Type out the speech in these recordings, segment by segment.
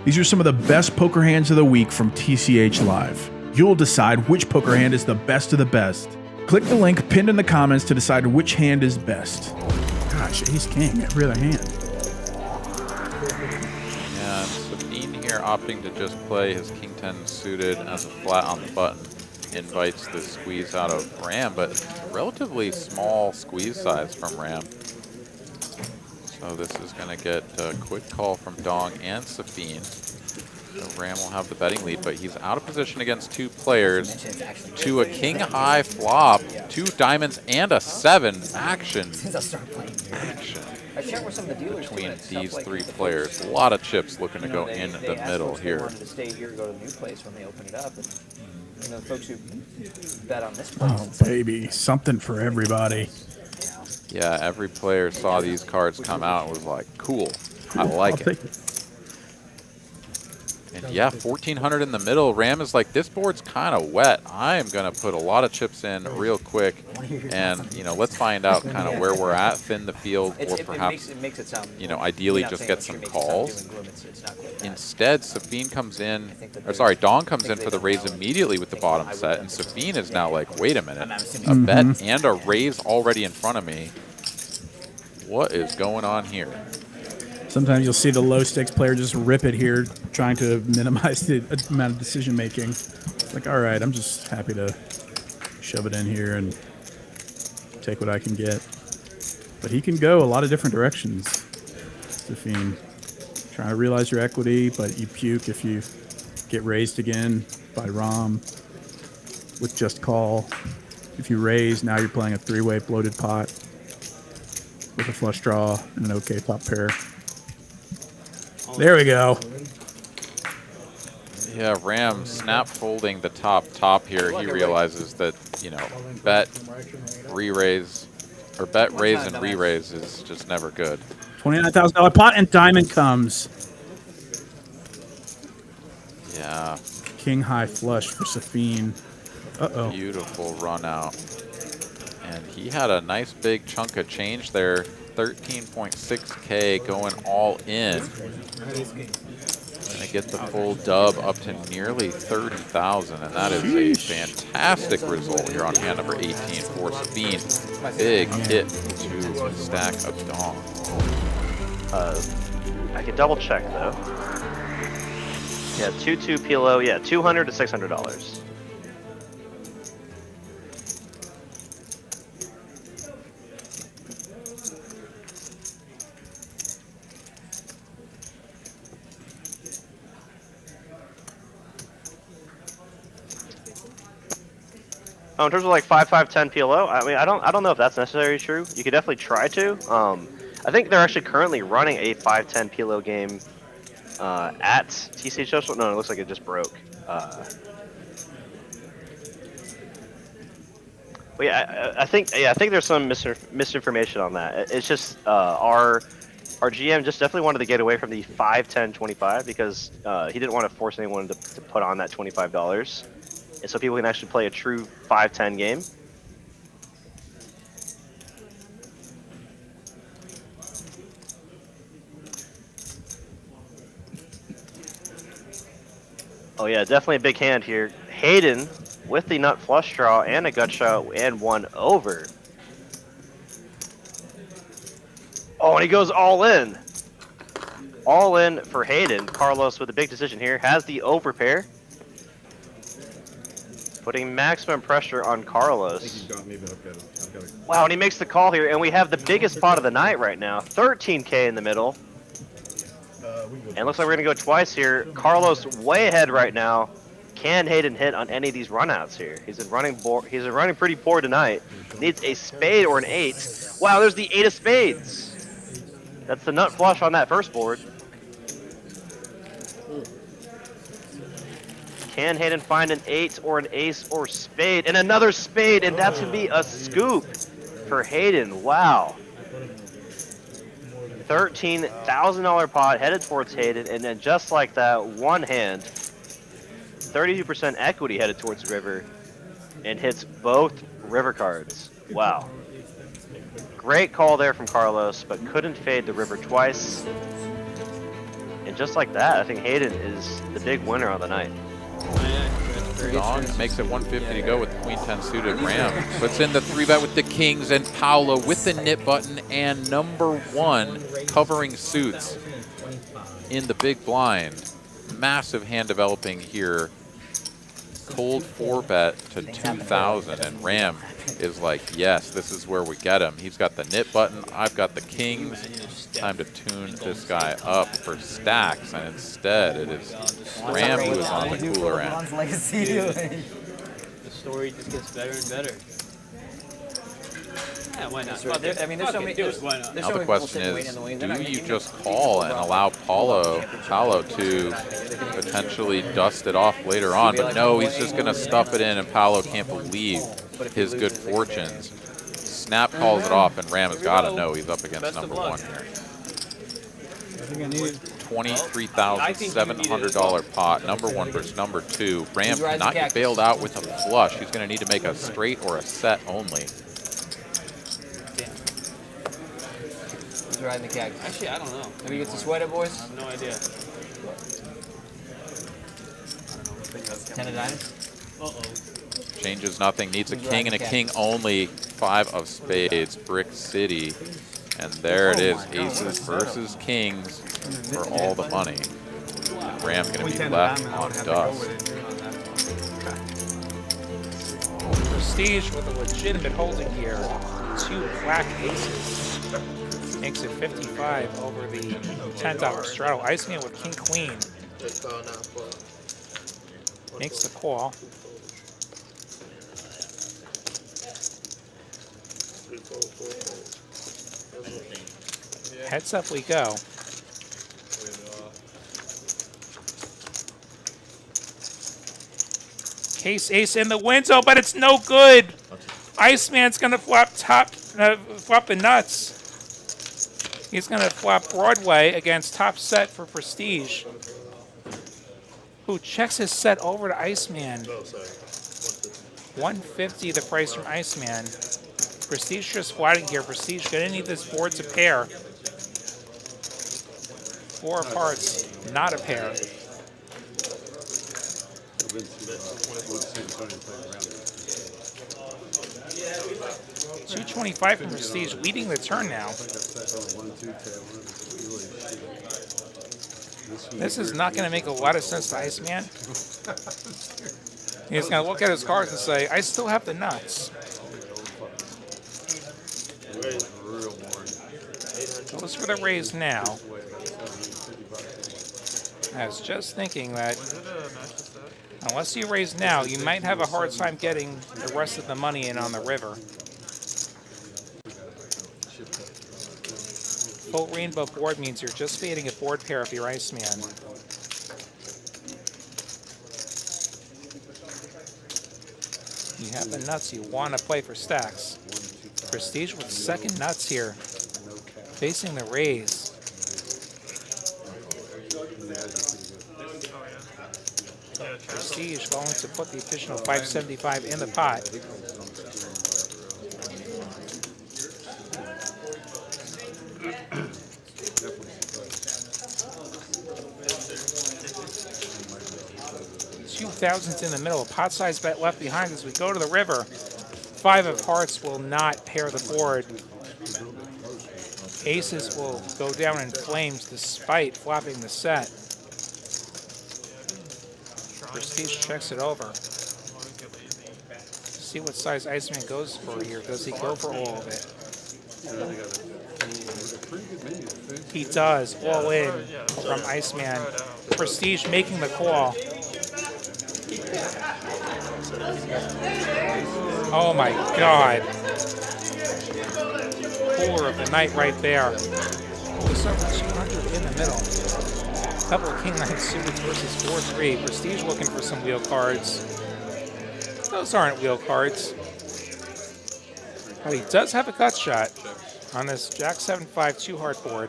These are some of the best poker hands of the week from TCH Live. You'll decide which poker hand is the best of the best. Click the link pinned in the comments to decide which hand is best. Gosh, ace king, every other hand. And Sabine here opting to just play his king 10 suited as a flat on the button. Invites the squeeze out of Ram, but relatively small squeeze size from Ram. So this is going to get a quick call from Dong and Sabine. So Ram will have the betting lead, but he's out of position against two players to a king high flop, 2 diamonds and a 7 action. Between these 3 players. A lot of chips looking to go in the middle here. Oh, baby, something for everybody. Yeah, every player saw these cards come out and was like, cool, I like it. And yeah, 1,400 in the middle. Ram is like, this board's kind of wet. I am going to put a lot of chips in real quick. And, you know, let's find out kind of where we're at, thin the field, or perhaps, you know, ideally just get some calls. Instead, Sabine comes in, or sorry, Dong comes in for the raise immediately with the bottom set. And Sabine is now like, wait a minute, a bet and a raise already in front of me. What is going on here? Sometimes you'll see the low stakes player just rip it here, trying to minimize the amount of decision making. It's like, all right, I'm just happy to shove it in here and take what I can get. But he can go a lot of different directions, Stephine. Trying to realize your equity, but you puke if you get raised again by Rom with just call. If you raise, now you're playing a 3-way bloated pot with a flush draw and an okay top pair. There we go. Yeah, Ram snap folding the top here. He realizes that, you know, bet, re-raise, or bet, raise, and re-raise is just never good. $29,000 pot and diamond comes. Yeah. King high flush for Safine. Uh-oh. Beautiful run out. And he had a nice big chunk of change there. 13.6K going all in. Gonna get the full dub up to nearly 30,000, and that is a fantastic result here on hand number 18 for Sabine. Big hit to stack of Dong. I could double check though. Yeah, 2-2 PLO. Yeah, $200 to $600. Oh, in terms of like 5-5-10 PLO, I mean, I don't know if that's necessarily true. You could definitely try to. I think they're actually currently running a 5-10 PLO game at TCH Social. No, it looks like it just broke. But yeah, I think there's some misinformation on that. It's just our GM just definitely wanted to get away from the 5-10-25 because he didn't want to force anyone to put on that $25. And so people can actually play a true 5-10 game. Oh yeah, definitely a big hand here. Hayden with the nut flush draw and a gut shot and 1 over. Oh, and he goes all in. All in for Hayden. Carlos with a big decision here has the over pair. Putting maximum pressure on Carlos. Wow, and he makes the call here, and we have the biggest pot of the night right now. 13K in the middle. And looks like we're going to go twice here. Carlos way ahead right now. Can Hayden hit on any of these runouts here? He's been running pretty poor tonight. Needs a spade or an 8. Wow, there's the 8 of spades. That's the nut flush on that first board. Can Hayden find an 8 or an ace or spade? And another spade, and that's going to be a scoop for Hayden. Wow. $13,000 pot headed towards Hayden, and then just like that, one hand, 32% equity headed towards the river, and hits both river cards. Wow. Great call there from Carlos, but couldn't fade the river twice. And And just like that, I think Hayden is the big winner on the night. Dong makes it 150 to go with Queen 10 suited. Ram puts in the 3-bet with the kings, and Paolo with the nip button and number 1 covering suits in the big blind. Massive hand developing here. Cold 4-bet to 2,000, and Ram is like, yes, this is where we get him. He's got the nip button, I've got the kings. Time to tune this guy up for stacks, and instead it is Ram who is on the cooler end. The story just gets better and better. Yeah, why not? I mean, there's so many. Now the question is, do you just call and allow Paolo to potentially dust it off later on? But no, he's just going to stuff it in, and Paolo can't believe his good fortunes. Snap calls it off, and Ram has got to know he's up against number 1 here. $23,700 pot, number 1 versus number 2. Ram cannot get bailed out with a flush. He's going to need to make a straight or a set only. Who's riding the keg? Actually, I don't know. Maybe you get to sweat it, boys? I have no idea. 10 of diamonds? Uh-oh. Changes nothing, needs a king and a king only. 5 of spades, Brick City. And there it is, aces versus kings for all the money. Ram going to be left on dust. Prestige with a legitimate holding here. 2 black aces. Makes it 55 over the $10 straddle. Iceman with king queen. Makes the call. Heads up we go. Case ace in the window, but it's no good. Iceman's gonna flop flop the nuts. He's gonna flop Broadway against top set for Prestige, who checks his set over to Iceman. 150 the price from Iceman. Prestige just flatting here. Prestige gonna need this board to pair. 4 of hearts, not a pair. 225 from Prestige, leading the turn now. This is not going to make a lot of sense to Iceman. He's going to look at his cards and say, I still have the nuts. Goes for the raise now. I was just thinking that unless you raise now, you might have a hard time getting the rest of the money in on the river. Full rainbow board means you're just fading a board pair if you're Iceman. You have the nuts you want to play for stacks. Prestige with second nuts here, facing the raise. Prestige going to put the additional 575 in the pot. $2,000's in the middle. A pot size bet left behind as we go to the river. 5 of hearts will not pair the board. Aces will go down in flames despite flopping the set. Prestige checks it over. See what size Iceman goes for here. Does he go for all of it? He does. All in from Iceman. Prestige making the call. Oh my God. Cooler of the night right there. Just over 200 in the middle. Couple of king 9 suited versus 4-3. Prestige looking for some wheel cards. Those aren't wheel cards. But he does have a gut shot on this Jack 7-5 2-heart board.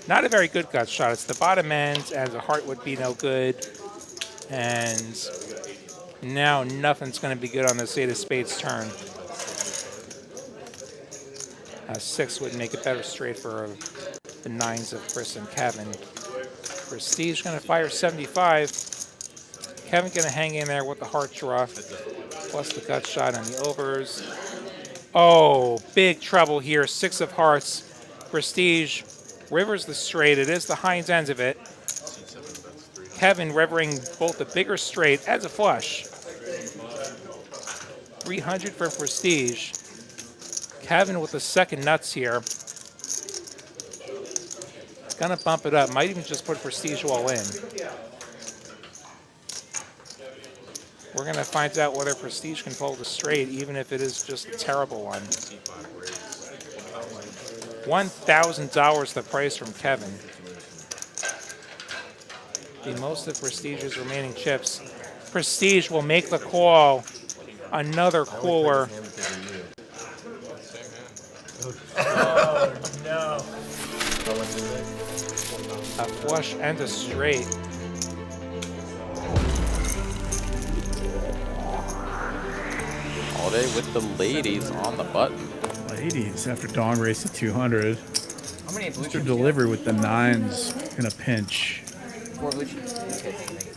Not a very good gut shot. It's the bottom end, and the heart would be no good. And now nothing's going to be good on this 8 of spades turn. A 6 would make it better straight for the 9s of Chris and Kevin. Prestige going to fire 75. Kevin going to hang in there with the heart draw, plus the gut shot on the overs. Oh, big trouble here. 6 of hearts. Prestige rivers the straight. It is the Heinz ends of it. Kevin rivering both the bigger straight as a flush. 300 for Prestige. Kevin with the second nuts here. Gonna bump it up. Might even just put Prestige all in. We're gonna find out whether Prestige can fold a straight, even if it is just a terrible one. $1,000 the price from Kevin. The most of Prestige's remaining chips. Prestige will make the call. Another cooler. Oh, no. A flush and a straight. Holiday with the ladies on the button. Ladies, after Dong race to 200. How many blue Mr. chips? Delivery with the 9s in a pinch. 4 blue chips. Okay, thank you.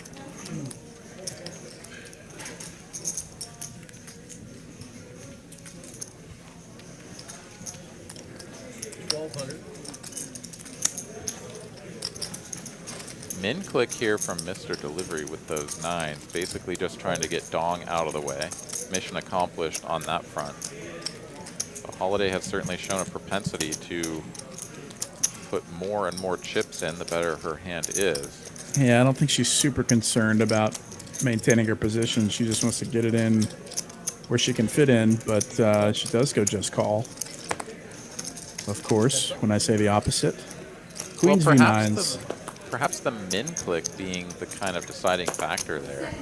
Min click here from Mr. Delivery with those 9s, basically just trying to get Dong out of the way. Mission accomplished on that front. The Holiday has certainly shown a propensity to put more and more chips in, the better her hand is. Yeah, I don't think she's super concerned about maintaining her position. She just wants to get it in where she can fit in, but she does go just call. Of course, when I say the opposite. Queens well, V9s. Perhaps the min click being the kind of deciding factor there.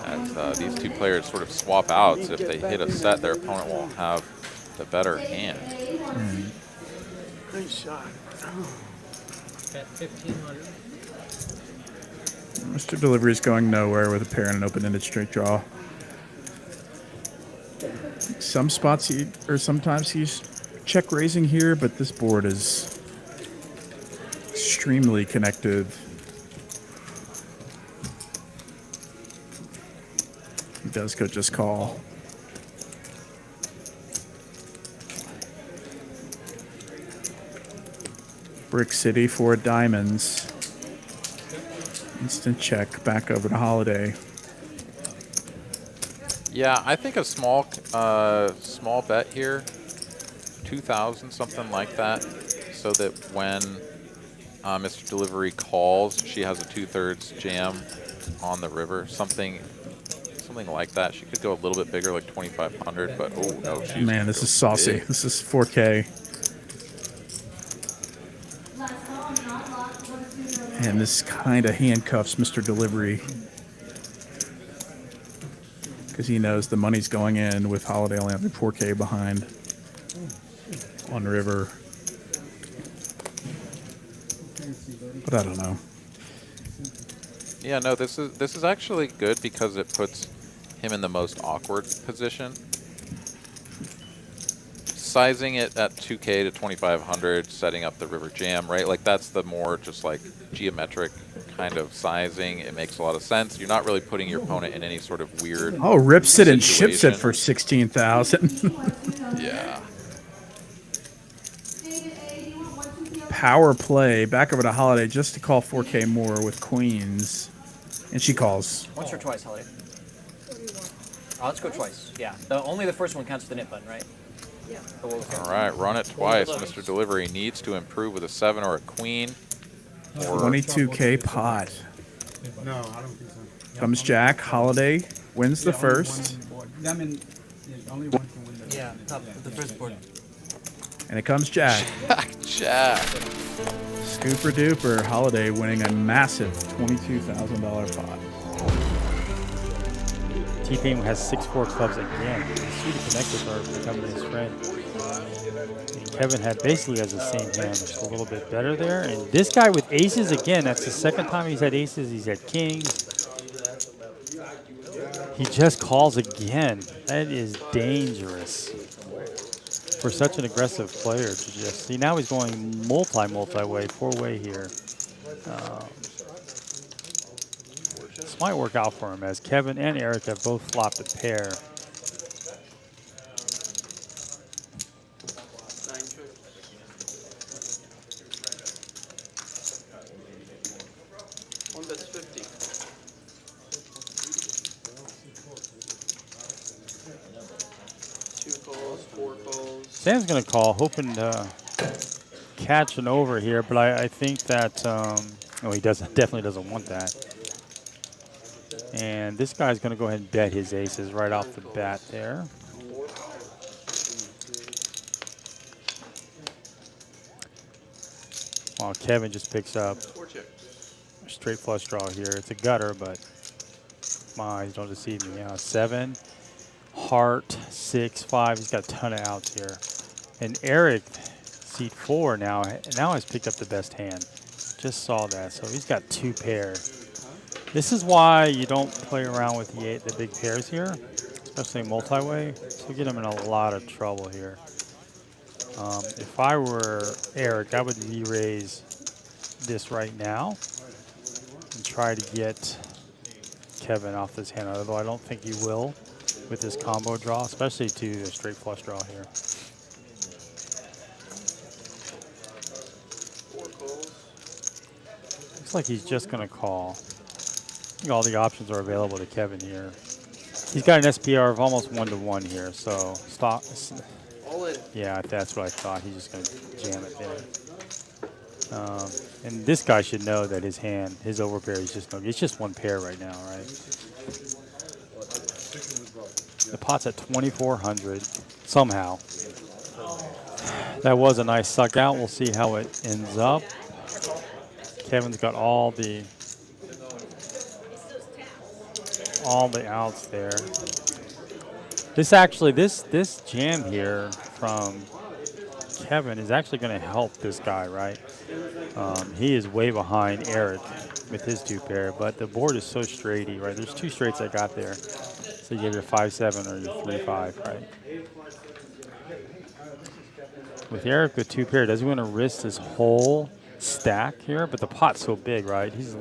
As these two players sort of swap outs, if they hit a set, their opponent won't have the better hand. Good shot. At 1,500. Mr. Delivery is going nowhere with a pair and an open-ended straight draw. Some spots sometimes he's check raising here, but this board is extremely connected. He does go just call. Brick City for diamonds. Instant check back over to Holiday. Yeah, I think a small bet here, 2,000, something like that, so that when Mr. Delivery calls, she has a 2/3 jam on the river, something like that. She could go a little bit bigger, like 2,500, but oh no, she's Man, this is saucy. big. This is 4K. And this kind of handcuffs Mr. Delivery because he knows the money's going in with Holiday only having 4K behind on river. But I don't know. Yeah, no, this is actually good because it puts him in the most awkward position. Sizing it at 2K to 2,500, setting up the river jam, right? Like that's the more just like geometric kind of sizing. It makes a lot of sense. You're not really putting your opponent in any sort of weird. Oh, rips it and ships it situation. for 16,000. Yeah. Power play back over to Holiday just to call 4K more with queens, and she calls. Once or twice, Holiday? Oh, let's go twice. Yeah. Only the first one counts with the knit button, right? Yeah. All right, run it twice. Mr. Delivery needs to improve with a 7 or a queen. Or 22K pot. No, I don't think so. Comes Jack. Holiday wins the first, Only one can win the Yeah, top the first board. and it comes Jack. Jack. Scooper duper. Holiday winning a massive $22,000 pot. T-Pain has 6-4 clubs again. The suited connectors are becoming his friend. And Kevin had basically has the same hand, just a little bit better there. And this guy with aces again, that's the second time he's had aces. He's had kings. He just calls again. That is dangerous for such an aggressive player to just see. Now he's going multi-way, 4-way here. This might work out for him as Kevin and Eric have both flopped a pair. That's 50. Two calls, 4 calls. Sam's going to call, hoping to catch an over here, but I think that, oh, he definitely doesn't want that. And this guy's going to go ahead and bet his aces right off the bat there. While Kevin just picks up a straight flush draw here. It's a gutter, but my eyes don't deceive me. 7, heart, 6, 5. He's got a ton of outs here. And Eric, seat 4 now has picked up the best hand. Just saw that. So he's got 2 pairs. This is why you don't play around with the big pairs here, especially multi-way. So you get him in a lot of trouble here. If I were Eric, I would re-raise this right now and try to get Kevin off this hand, although I don't think he will with this combo draw, especially to a straight flush draw here. 4 calls. Looks like he's just going to call. I think all the options are available to Kevin here. He's got an SPR of almost 1-to-1 here, so stop. All in. Yeah, that's what I thought. He's just going to jam it there. And this guy should know that his hand, his overpair, is just it's just 1 pair right now, right? The pot's at 2,400 somehow. That was a nice suck out. We'll see how it ends up. Kevin's got all the outs there. This actually, this jam here from Kevin is actually going to help this guy, right? He is way behind Eric with his 2 pair, but the board is so straighty, right? There's 2 straights I got there. So you have your 5-7 or your 3-5, right? With Eric with 2 pair, does he want to risk his whole stack here? But the pot's so big, right? It's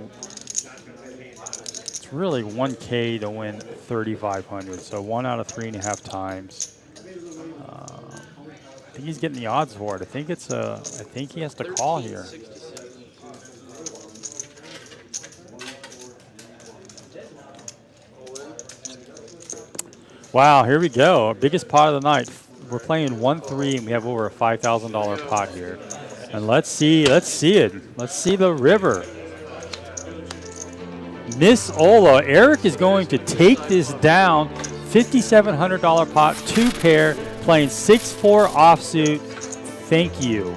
really 1K to win 3,500. So 1 out of 3.5 times. I think he's getting the odds for it. I think he has to call here. Wow, here we go. Our biggest pot of the night. We're playing 1-3 and we have over a $5,000 pot here. And let's see it. Let's see the river. Miss Ola. Eric is going to take this down. $5,700 pot, 2 pair, playing 6-4 offsuit. Thank you.